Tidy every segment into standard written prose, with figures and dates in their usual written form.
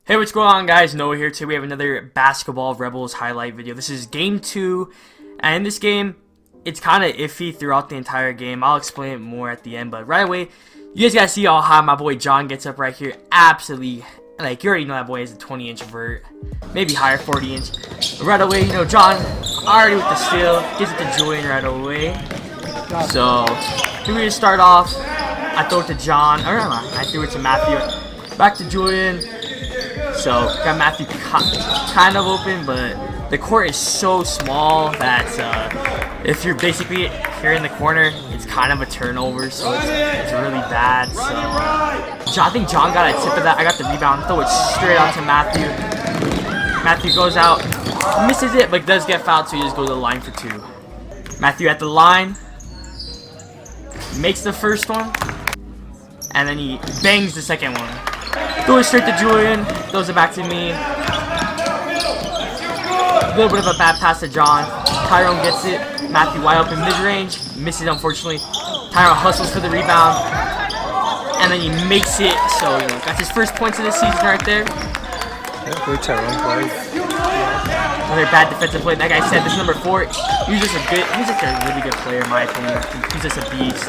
Hey, what's going on, guys? Noah here. Today we have another Basketball Rebels highlight video. This is game 2, and in this game, it's kind of iffy throughout the entire game. I'll explain it more at the end, but right away, you guys gotta see how high my boy John gets up right here. Absolutely, like, you already know that boy is a 20-inch vert, maybe higher, 40-inch. Right away, you know, John already with the steal, gives it to Julian right away. So, here we just start off. I throw it to John, or no, I threw it to Matthew. Back to Julian. So, got Matthew kind of open, but the court is so small that if you're basically here in the corner, it's kind of a turnover, so it's really bad. So, I think John got a tip of that. I got the rebound, throw it straight out to Matthew. Matthew goes out, misses it, but does get fouled, so he just goes to the line for 2. Matthew at the line, makes the first one, and then he bangs the second one. Throw it straight to Julian, throws it back to me. A little bit of a bad pass to John. Tyrone gets it. Matthew wide open mid-range. Misses, unfortunately. Tyrone hustles for the rebound. And then he makes it. So, you know, that's his first points of the season right there. Good Tyrone play. Another bad defensive play. Like I said, this number 4, he's just a really good player in my opinion. He's just a beast.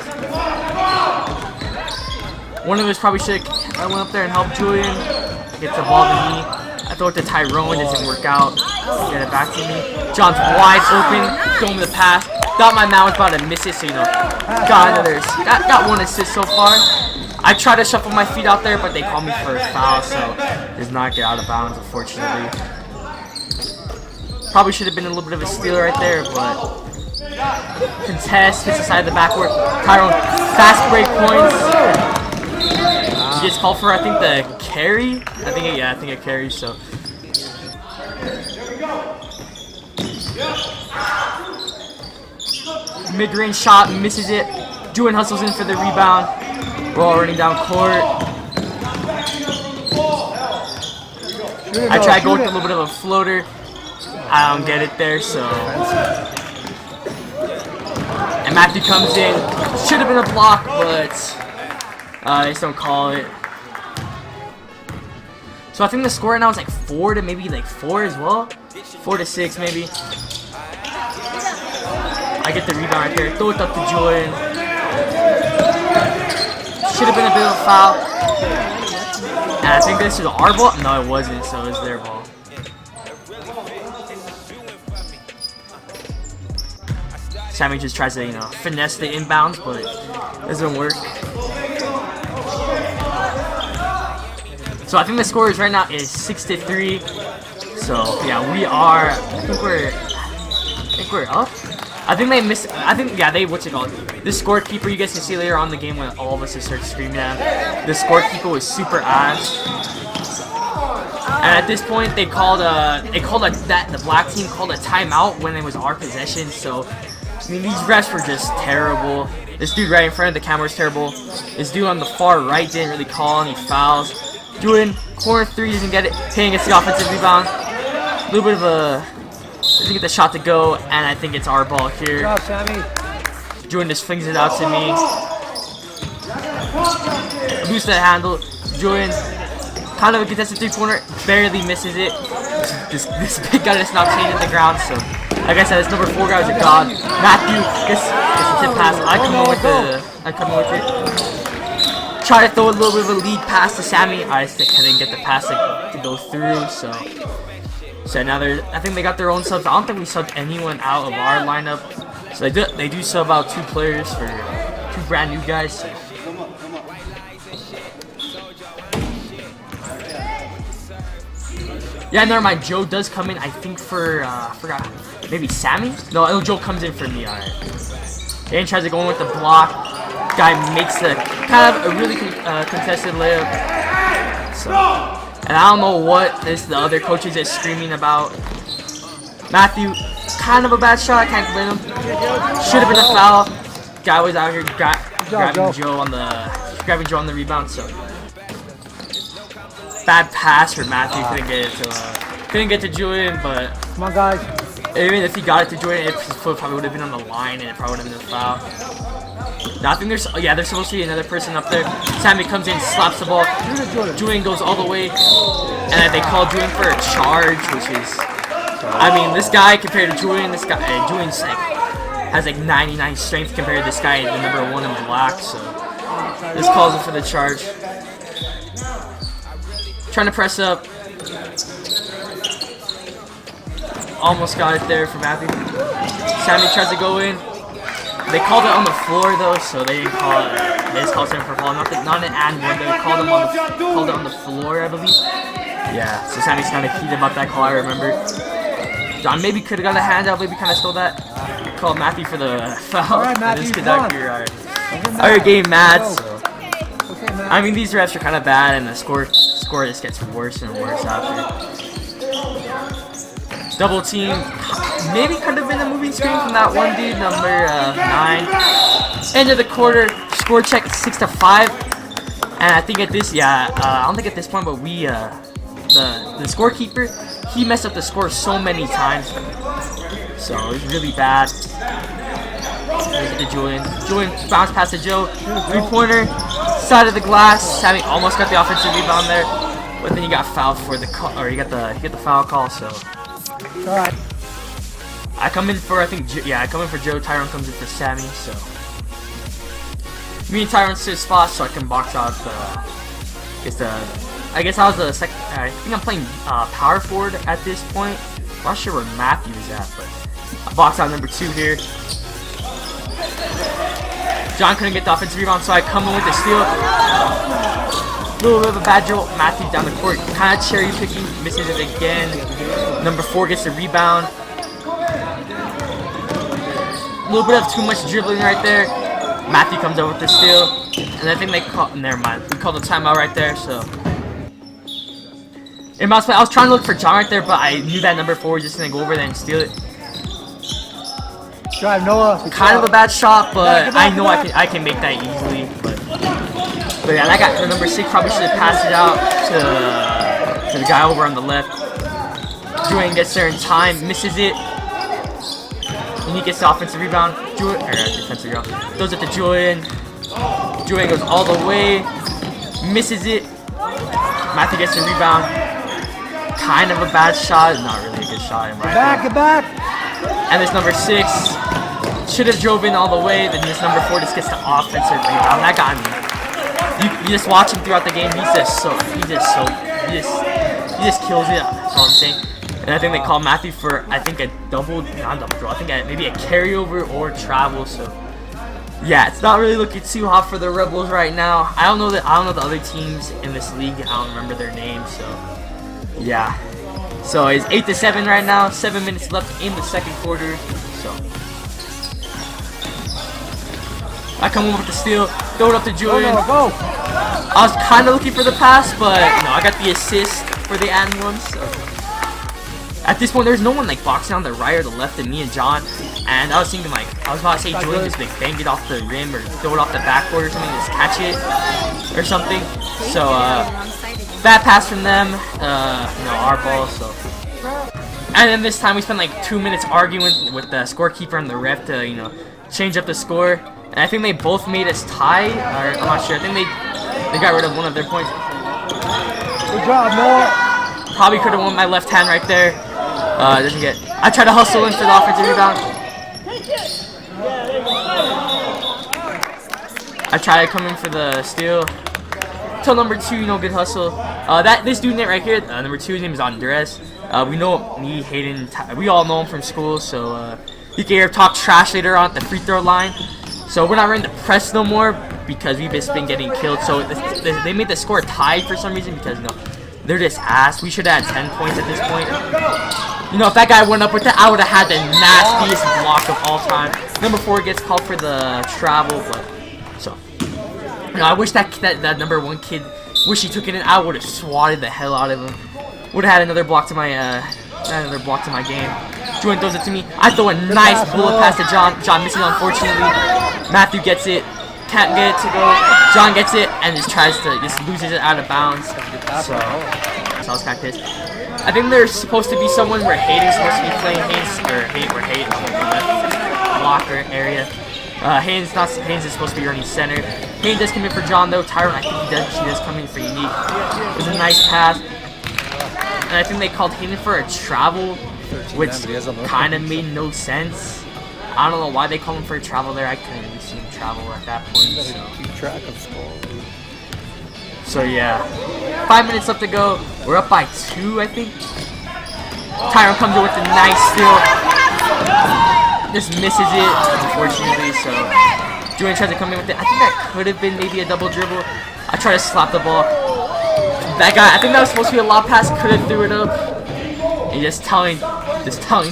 One of us probably should have went up there and helped Julian. Gets the ball to me. I throw it to Tyrone. Doesn't work out. Get it back to me. John's wide open. Throw him the pass. Thought my man was about to miss it, so you know. Got one assist so far. I tried to shuffle my feet out there, but they called me for a foul, so does not get out of bounds, unfortunately. Probably should have been a little bit of a steal right there, but contest, hits the side of the backboard. Tyrone, fast break points. He gets called for, I think, the carry. I think a carry. So mid-range shot, misses it. Julian hustles in for the rebound. We're all running down court. I try to go with a little bit of a floater. I don't get it there, so. And Matthew comes in. Should have been a block, but they just don't call it. So I think the score right now is like 4 to maybe like 4 as well. 4 to 6 maybe. I get the rebound right here. Throw it up to Julian. Should have been a bit of a foul. And I think this is our ball. No, it wasn't. So it was their ball. Sammy just tries to, you know, finesse the inbounds, but it doesn't work. So I think the score is right now is 6-3. So yeah, we are. I think we're up. I think they missed. What's it called? The scorekeeper. You guys can see later on in the game when all of us just start screaming at him. The scorekeeper was super ass. And at this point, the black team called a timeout when it was our possession. So I mean, these refs were just terrible. This dude right in front of the camera is terrible. This dude on the far right didn't really call any fouls. Julian, corner 3, doesn't get it. Payne gets the offensive rebound. A little bit of a. Doesn't get the shot to go, and I think it's our ball here. Good job, Sammy. Julian just flings it out to me. Boost that handle. Julian, kind of a contested 3-pointer, barely misses it. This big guy is not staying in the ground, so. Like I said, this number 4 guy is a god. Matthew gets a tip pass. I come in with it. Try to throw a little bit of a lead pass to Sammy. I just couldn't get the pass to go through. So now I think they got their own subs. I don't think we subbed anyone out of our lineup. So they do sub out 2 players for 2 brand new guys. So. Yeah, never mind. Joe does come in. I think for I forgot. Maybe Sammy? No, Joe comes in for me. Alright. Dan tries to go in with the block. Guy makes a kind of a really contested layup. So, and I don't know what the other coaches is screaming about. Matthew, kind of a bad shot. I can't blame him. Should have been a foul. Guy was out here grabbing Joe on the rebound. So bad pass for Matthew. Couldn't get to Julian, but come on, guys. Even if he got it to Julian, his foot probably would have been on the line, and it probably would have been a foul. No, I think there's supposed to be another person up there. Sammy comes in, slaps the ball. Julian goes all the way, and then they call Julian for a charge, which is, I mean, this guy compared to Julian, Julian's like has like 99 strength compared to this guy, the number 1 in black. So this calls him for the charge. Trying to press up. Almost got it there for Matthew. Sammy tries to go in. They called it on the floor though, so they didn't call it. They just called it for fall. Not an and one. They called it on the floor, I believe. Yeah. So Sammy's kind of heated about that call. I remember. John maybe could have got a handout. Maybe kind of stole that. Called Matthew for the foul. Alright, Matthew, Alright, game mad. So. I mean, these refs are kind of bad, and the score just gets worse and worse after. Double team. Maybe could have been a moving screen from that one dude, number 9. End of the quarter. Score check 6-5. And I think at this, I don't think at this point, but we, the scorekeeper, he messed up the score so many times. So it was really bad. Look at Julian. Julian bounced past to Joe. 3-pointer. Side of the glass. Sammy almost got the offensive rebound there, but then he got fouled for the call, or he got the foul call. So I come in for I come in for Joe. Tyrone comes in for Sammy. So me and Tyrone switch spots so I can box out I guess I was the second. I think I'm playing power forward at this point. I'm not sure where Matthew is at, but I box out number 2 here. John couldn't get the offensive rebound, so I come in with the steal. Little bit of a bad jolt. Matthew down the court, kind of cherry picking, misses it again. Number 4 gets the rebound. A little bit of too much dribbling right there. Matthew comes over with the steal, and I think they call. Never mind. We called the timeout right there. So in mouse play, I was trying to look for John right there, but I knew that number 4 was just gonna go over there and steal it. Drive, Noah. Kind of a bad shot, but I know I can make that easily. But yeah, that guy, the number 6, probably should have passed it out to the guy over on the left. Julian gets there in time, misses it, and he gets the offensive rebound. Defensive rebound. Throws it to Julian. Julian goes all the way, misses it. Matthew gets the rebound. Kind of a bad shot, not really a good shot in my opinion. Get back! And this number 6 should have drove in all the way. Then this number 4 just gets the offensive rebound. That got me. You just watch him throughout the game. He just kills it. That's all I'm saying. And I think they call Matthew for not double draw. I think maybe a carryover or travel. So yeah, it's not really looking too hot for the Rebels right now. I don't know the other teams in this league. I don't remember their names. So yeah. So it's 8-7 right now. 7 minutes left in the second quarter. So I come over with the steal, throw it up to Julian. Go. I was kind of looking for the pass, but no, I got the assist for the and one. So at this point, there's no one like boxing on the right or the left of me and John. And I was thinking I was about to say Julian just like bang it off the rim or throw it off the backboard or something, just catch it or something. So bad pass from them. Our ball. So. And then this time we spent like 2 minutes arguing with the scorekeeper and the ref to change up the score. And I think they both made us tie, or I'm not sure. I think they got rid of one of their points. Good job, Noah. Probably could have won my left hand right there. Didn't get. I tried to hustle in for the offensive rebound. I tried to come in for the steal. Till number 2, good hustle. This dude right here, number 2, his name is Andres. We know me, Hayden. We all know him from school, so you can hear him talk trash later on at the free throw line. So we're not running the press no more because we've just been getting killed. So they made the score tied for some reason because they're just ass. We should have had 10 points at this point. If that guy went up with that, I would have had the nastiest block of all time. Number 4 gets called for the travel, but so I wish that number 1 kid, wish he took it in. I would have swatted the hell out of him. Would have had another block to my game. Julian throws it to me. I throw a nice bullet pass to John. John misses, unfortunately. Matthew gets it. Can't get it to go. John gets it and just loses it out of bounds. So I was kind of pissed. I think there's supposed to be someone where Hayden's supposed to be playing Hayden on the left blocker area. Haynes is supposed to be running center. Haynes does come in for John though. Tyron, I think she does come in for Unique. It was a nice pass. And I think they called Hayden for a travel, which kind of made no sense. I don't know why they called him for a travel there. I couldn't really see him travel at that point. Keep track of score. So yeah, 5 minutes left to go. We're up by 2, I think. Tyron comes in with a nice steal. Just misses it, unfortunately. So Julian tries to come in with it. I think that could have been maybe a double dribble. I try to slap the ball. That guy, I think that was supposed to be a lob pass. Could have threw it up. And just telling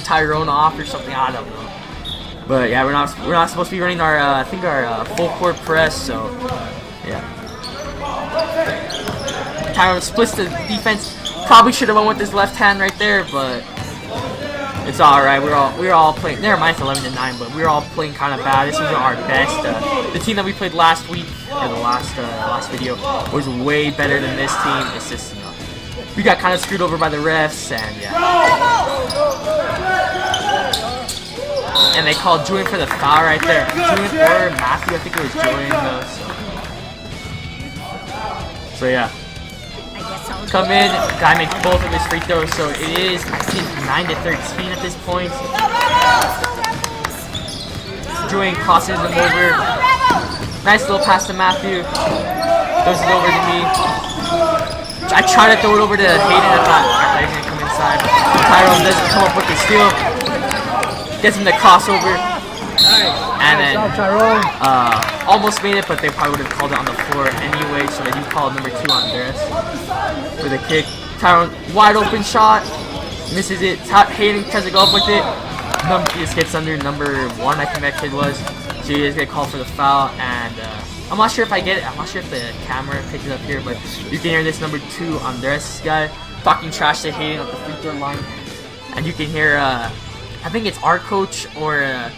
Tyrone off or something. I don't know. But yeah, we're not supposed to be running our I think our full court press. So yeah. Tyron splits the defense. Probably should have went with his left hand right there, but it's all right. We're all playing. Never mind, it's 11-9, but we're all playing kind of bad. This wasn't our best. The team that we played last week or the last video was way better than this team. It's just we got kind of screwed over by the refs, and yeah. And they called Julian for the foul right there. Julian or Matthew, I think it was Julian though. So yeah. Come in, guy makes both of his free throws, so it is, I think, 9-13 at this point. Julian crosses him over. Nice little pass to Matthew. Throws it over to me. I try to throw it over to Hayden. I thought he was going to come inside. Tyrone doesn't come up with the steal. Gets him the crossover. And then almost made it, but they probably would have called it on the floor anyway, so they do call number 2 on Andres for the kick. Tyrone, wide open shot, misses it. Hayden tries to go up with it. He just gets under number 1, I think that kid was. So he just get called for the foul, and I'm not sure if I get it. I'm not sure if the camera picks it up here, but you can hear this number 2 Andres guy talking trash to Hayden at the free throw line, and you can hear I think it's our coach or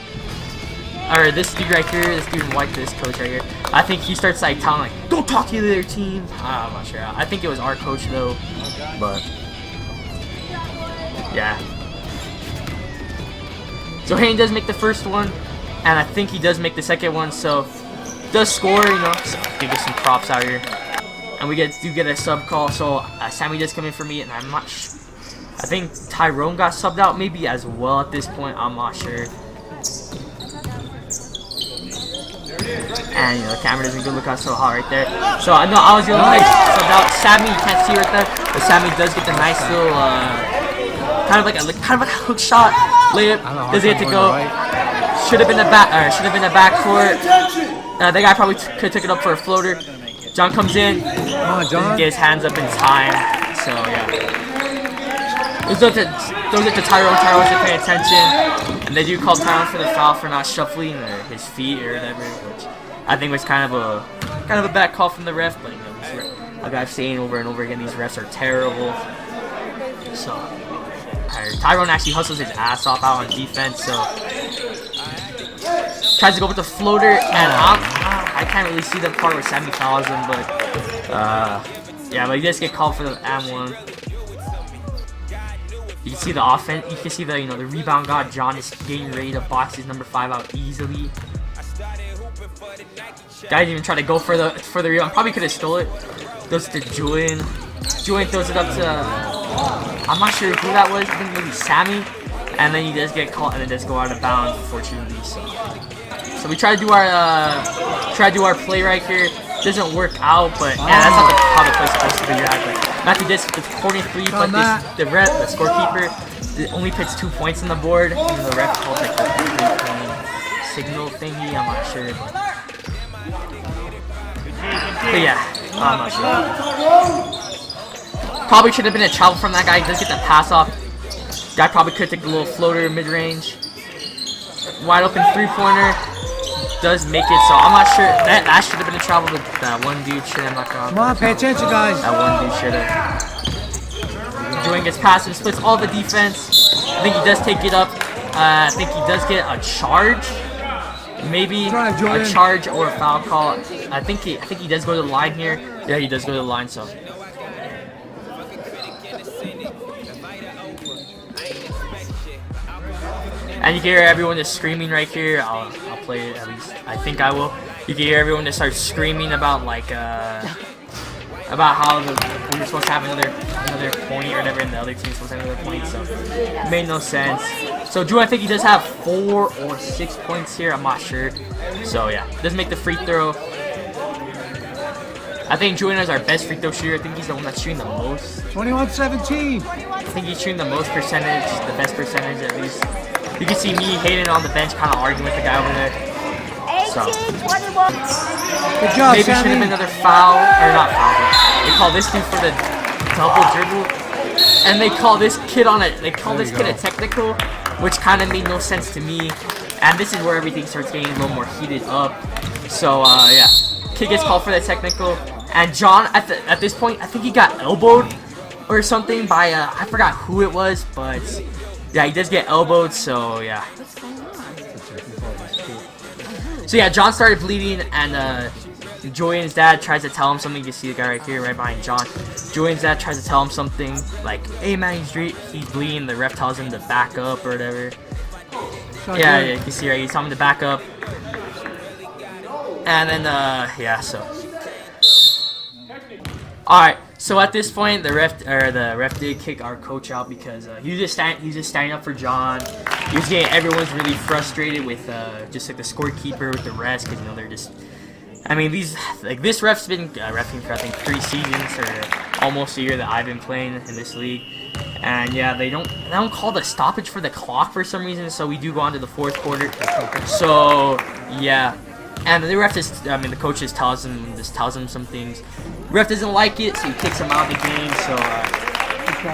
this dude right here, this dude in white, this coach right here. I think he starts like telling like, don't talk to the other team. I'm not sure. I think it was our coach though, but yeah. So Hayden does make the first one, and I think he does make the second one. So does score, you know. So give us some props out here, and we do get a sub call. So Sammy does come in for me, and I'm not. I think Tyrone got subbed out maybe as well at this point. I'm not sure. And the camera doesn't look out so hot right there. So I know I was the only one that subbed out. Sammy, you can't see right there, but Sammy does get the nice little kind of like a hook shot layup. Does get to go. Should have been a backcourt. That guy probably could have took it up for a floater. John comes in. Doesn't get his hands up in time. So yeah. Those are to Tyrone. Tyrone wasn't paying attention, and they do call Tyrone for the foul for not shuffling or his feet or whatever, which I think was kind of a bad call from the ref. But you know, like I've saying over and over again, these refs are terrible. So Tyrone actually hustles his ass off out on defense. So tries to go with the floater, and I can't really see the part where Sammy fouls him, but yeah, but he does get called for the M1. You can see the offense. You can see the the rebound god John is getting ready to box his number 5 out easily. Guy didn't even try to go for the rebound. Probably could have stole it. Goes to Julian. Julian throws it up to I'm not sure who that was. I think maybe Sammy. And then he does get caught and it does go out of bounds, unfortunately. So we try to do our play right here. Doesn't work out, but yeah, that's not how the play's supposed to be. Matthew does the corner 3, but the scorekeeper only puts 2 points on the board. And the ref called like the 3-point signal thingy. I'm not sure. But yeah, I'm not sure. Probably should have been a travel from that guy. He does get the pass off. Guy probably could take a little floater mid-range. Wide open 3-pointer. Does make it, so I'm not sure. That should have been a travel, but that one dude should have not gone. Come on, pay attention, guys. That one dude should have. Julian gets past him, splits all the defense. I think he does take it up. I think he does get a charge. Maybe a charge or a foul call. I think he does go to the line here. Yeah, he does go to the line, so. And you can hear everyone just screaming right here. I'll play it, at least I think I will. You can hear everyone just start screaming about like about how we were supposed to have another point or whatever, and the other team's supposed to have another point. So it made no sense. So Drew, I think he does have 4 or 6 points here. I'm not sure. So yeah, doesn't make the free throw. I think Julian is our best free throw shooter. I think he's the one that's shooting the most. 21-17. I think he's shooting the most percentage, the best percentage at least. You can see me, Hayden on the bench, kind of arguing with the guy over there. So Good job, maybe should have been another foul, or not foul. But they call this dude for the double dribble, and they call this kid on it. They call this kid a technical, which kind of made no sense to me. And this is where everything starts getting a little more heated up. So yeah, kid gets called for the technical. And John, at this point, I think he got elbowed or something by, I forgot who it was, but yeah, he does get elbowed, so yeah. So yeah, John started bleeding, and Julian's dad tries to tell him something. You can see the guy right here, right behind John. Julian's dad tries to tell him something, like, hey man, he's bleeding. The ref tells him to back up or whatever. Yeah, you can see right, he's telling him to back up. And then, yeah, so. Alright, so at this point, the ref did kick our coach out because he was just standing up for John. He was getting everyone's really frustrated with just like the scorekeeper with the refs, because you know they're just. I mean, this ref's been reffing for I think 3 seasons or almost a year that I've been playing in this league, and yeah, they don't call the stoppage for the clock for some reason. So we do go on to the 4th quarter. So yeah. And the ref the coach just tells him some things. The ref doesn't like it, so he kicks him out of the game. So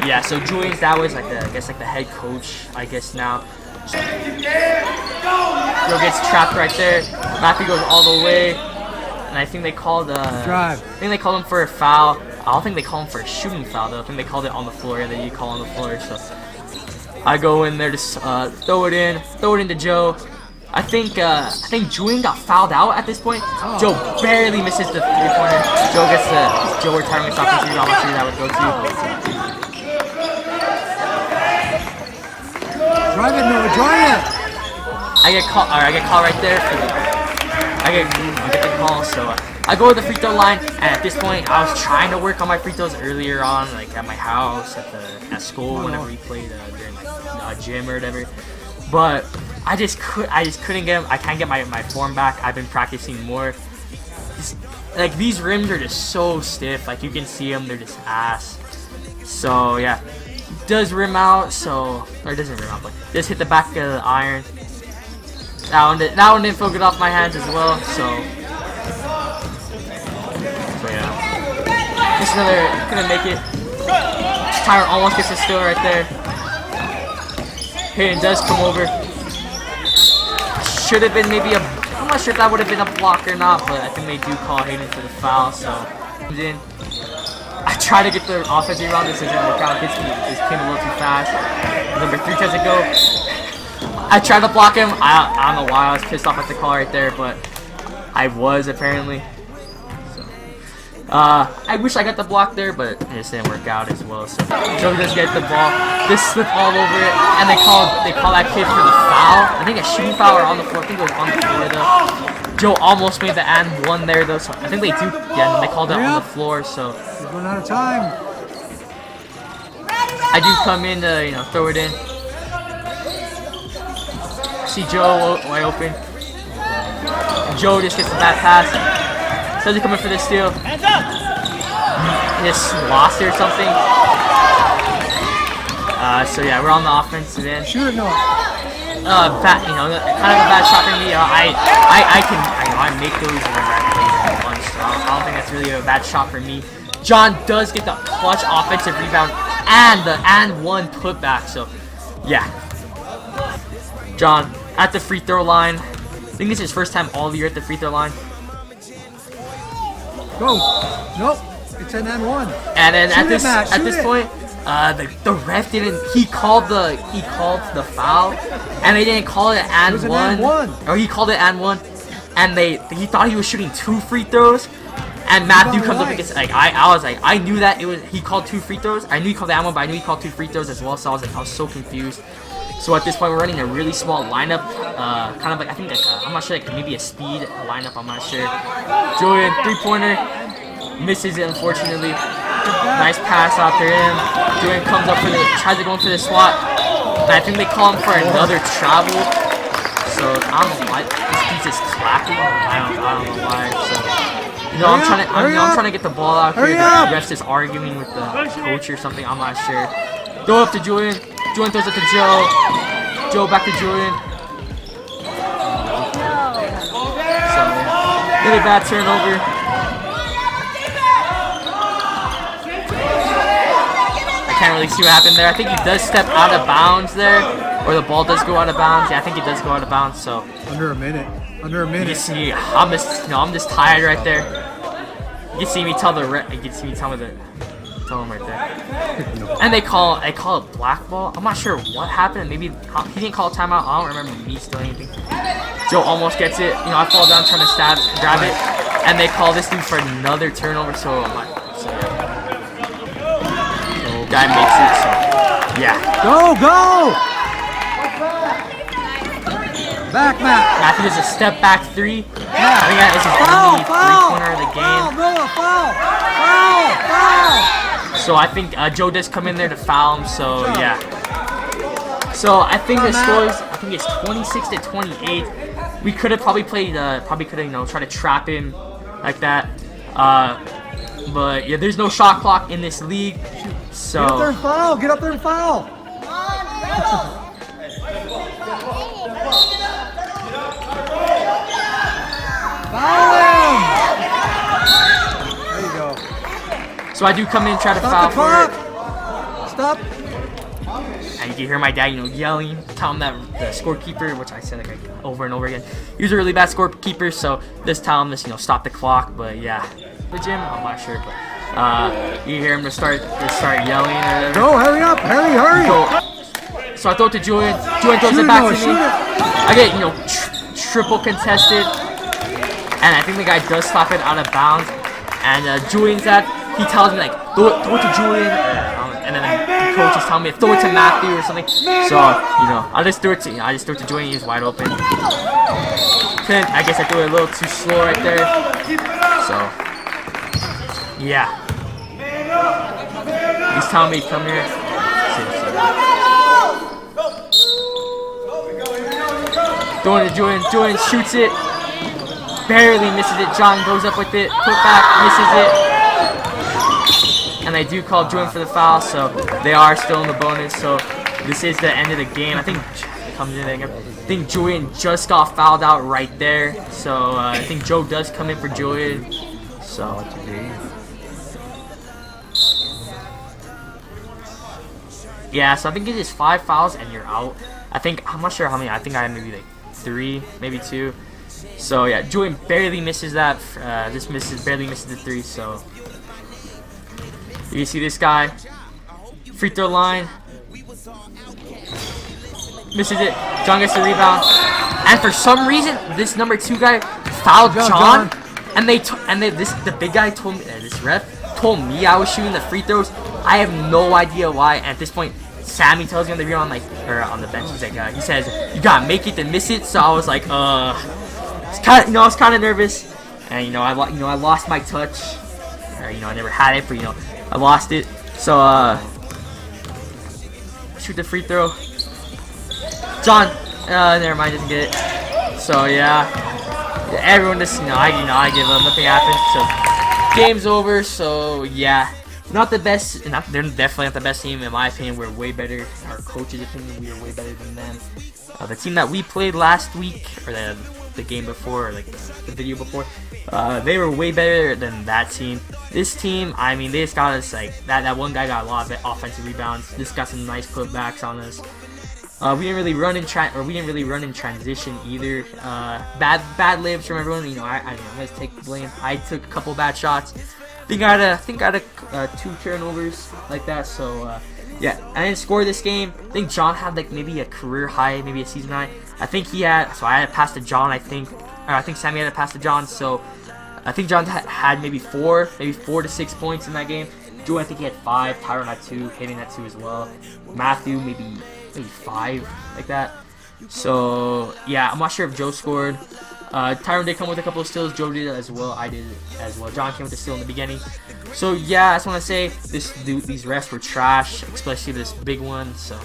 yeah, so Julian's dad was like I guess like the head coach, I guess now. So, Joe gets trapped right there. Matthew goes all the way, and I think they called drive. I think they called him for a foul. I don't think they called him for a shooting foul though. I think they called it on the floor. That you call on the floor. So I go in there to throw it into Joe. I think Julian got fouled out at this point. Oh. Joe barely misses the 3-pointer. Joe gets the retirement stop and I'm not sure that would go to. Drive it, Noah, drive it. I get caught right there for I get the call. So I go to the free throw line, and at this point I was trying to work on my free throws earlier on, like at my house, at school, whenever we played during like gym or whatever. But I just couldn't get them. I can't get my form back. I've been practicing more. Like these rims are just so stiff. Like you can see them, they're just ass. So yeah, does rim out. So or it doesn't rim out, but just hit the back of the iron. That one didn't feel good off my hands as well. So yeah, just another couldn't make it. Tyron almost gets a steal right there. Hayden does come over. Should have been maybe I'm not sure if that would have been a block or not, but I think they do call Hayden for the foul, so in. I try to get the offensive rebound, this doesn't work out, this came a little too fast. Number 3 tries to go. I tried to block him, I don't know why I was pissed off at the call right there, but I was apparently. I wish I got the block there, but it just didn't work out as well. So Joe does get the ball, just slip all over it, and they call that kid for the foul. I think a shooting foul or on the floor. I think it was on the floor though. Joe almost made the and one there though. So I think they do. Yeah, they called it on the floor. So we're running out of time. I do come in to throw it in. See Joe wide open. Joe just gets the bad pass. Says he's coming for the steal. He just lost it or something. So yeah, we're on the offensive end. Shoot it, Noah. Kind of a bad shot for me. I make those whenever I play once. So I don't think that's really a bad shot for me. John does get the clutch offensive rebound and the and one putback. So yeah, John at the free throw line. I think this is his first time all year at the free throw line. Go. Nope. It's an and one. And then at this point, the ref didn't. He called the foul, and they didn't call it and one. Or he called it and one, and he thought he was shooting 2 free throws. And Matthew comes up against I was like I knew that he called 2 free throws. I knew he called the and one, but I knew he called 2 free throws as well. So I was so confused. So at this point, we're running a really small lineup, kind of like, I think, like I'm not sure, like maybe a speed lineup, I'm not sure. Julian, 3-pointer, misses it, unfortunately. Nice pass out there, him. Julian comes up for the, tries to go in for the swat, and I think they call him for another travel. So I don't know why this piece is clapping. I don't know why. So you know, I'm trying to get the ball out here. The ref's just arguing with the coach or something. I'm not sure. Throw up to Julian. Julian throws it to Joe. Joe back to Julian. So yeah, really bad turnover. I can't really see what happened there. I think he does step out of bounds there, or the ball does go out of bounds. Yeah, I think it does go out of bounds. So Under a minute. Under a minute. you see, I'm just tired right there. You can see me tell the you can see me tell him right there. And they call it black ball. I'm not sure what happened. Maybe he didn't call a timeout. I don't remember me stealing anything. Joe almost gets it. You know, I fall down trying to grab it, and they call this dude for another turnover. So guy makes it. So yeah. Go! Back, Matt. Matthew does a step back 3. Yeah. I think that is his only 3-pointer of the game. Foul! So I think Joe does come in there to foul him. So yeah. So I think the score is, I think it's 26-28. We could have probably played, tried to trap him like that. But yeah, there's no shot clock in this league. So Get up there and foul! Get up there and foul! Foul him! There you go. So I do come in and try to Stop foul the for clock! Stop! And you can hear my dad, yelling, tell him that the scorekeeper, which I said like over and over again, he was a really bad scorekeeper, so just tell him this, stop the clock. But yeah, the gym, I'm not sure, but you hear him just start yelling. Or Go! Hurry up! Hurry! Go. So I throw it to Julian. Julian throws it back to me. I get triple contested, and I think the guy does slap it out of bounds. And Julian's he tells me like throw it to Julian, and then the coach is telling me to throw it to Matthew or something. So I just threw it to Julian. He's wide open. I guess I threw it a little too slow right there. So yeah, he's telling me to come here. Throwing to Julian. Julian shoots it. Barely misses it. John goes up with it. Put back. Misses it. And they do call Julian for the foul. So they are still in the bonus. So this is the end of the game. I think Julian just got fouled out right there. So I think Joe does come in for Julian. So yeah. So I think it is 5 fouls and you're out. I'm not sure how many. I think I have maybe like 3, maybe 2. So yeah, Julian barely misses that. Barely misses the 3. So you see this guy, free throw line, misses it. John gets the rebound, and for some reason, this number 2 guy fouled John. And the big guy told me, this ref told me I was shooting the free throws. I have no idea why. And at this point, Sammy tells me on the rebound, on the bench, he says, "You gotta make it to miss it." So I was like, I was kind of nervous, and I lost my touch, or I never had it, but I lost it. So shoot the free throw. John, never mind, doesn't get it. So yeah, everyone just I give up, nothing happened. So game's over. So yeah. Not the best. They're definitely not the best team in my opinion. We're way better. Our coach's opinion, we are way better than them. The team that we played last week, or the game before, or the video before, they were way better than that team. This team, they just got us that one guy got a lot of offensive rebounds. This got some nice putbacks on us. We didn't really run in transition either. Bad libs from everyone. I'm gonna take the blame. I took a couple bad shots. I think I had 2 turnovers like that. So yeah, I didn't score this game. I think John had maybe a career high, maybe a season high. I think he had. So I had a pass to John. I think Sammy had a pass to John. So I think John had maybe 4 to 6 points in that game. Joe, I think he had 5. Tyron had 2, hitting that 2 as well. Matthew maybe maybe 5 like that. So yeah, I'm not sure if Joe scored. Tyron did come with a couple of steals. Joe did as well. I did as well. John came with a steal in the beginning. So yeah, I just want to say these refs were trash, especially this big one. So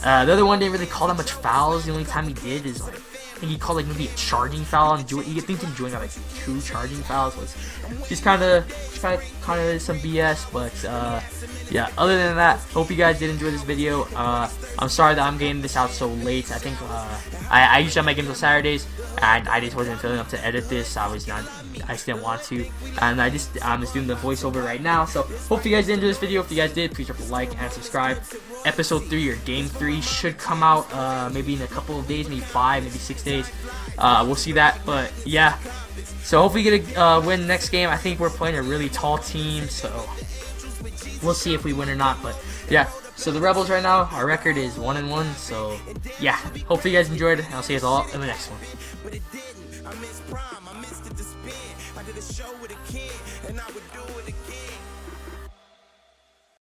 the other one didn't really call that much fouls. The only time he did is like, I think he called like maybe a charging foul. And you think Jordan got like 2 charging fouls. Was just kind of some BS. But yeah, other than that, hope you guys did enjoy this video. I'm sorry that I'm getting this out so late. I think I usually have my games on Saturdays, and I just wasn't feeling up to edit this. I just didn't want to, and I'm just doing the voiceover right now. So hope you guys did enjoy this video. If you guys did, please drop a like and subscribe. Episode 3 or Game 3 should come out maybe in a couple of days, maybe 5, maybe 6 days. We'll see that, but yeah. So hopefully get a win next game. I think we're playing a really tall team, so we'll see if we win or not. But yeah, so the Rebels right now, our record is 1-1. So yeah, hopefully you guys enjoyed, and I'll see you guys all in the next one.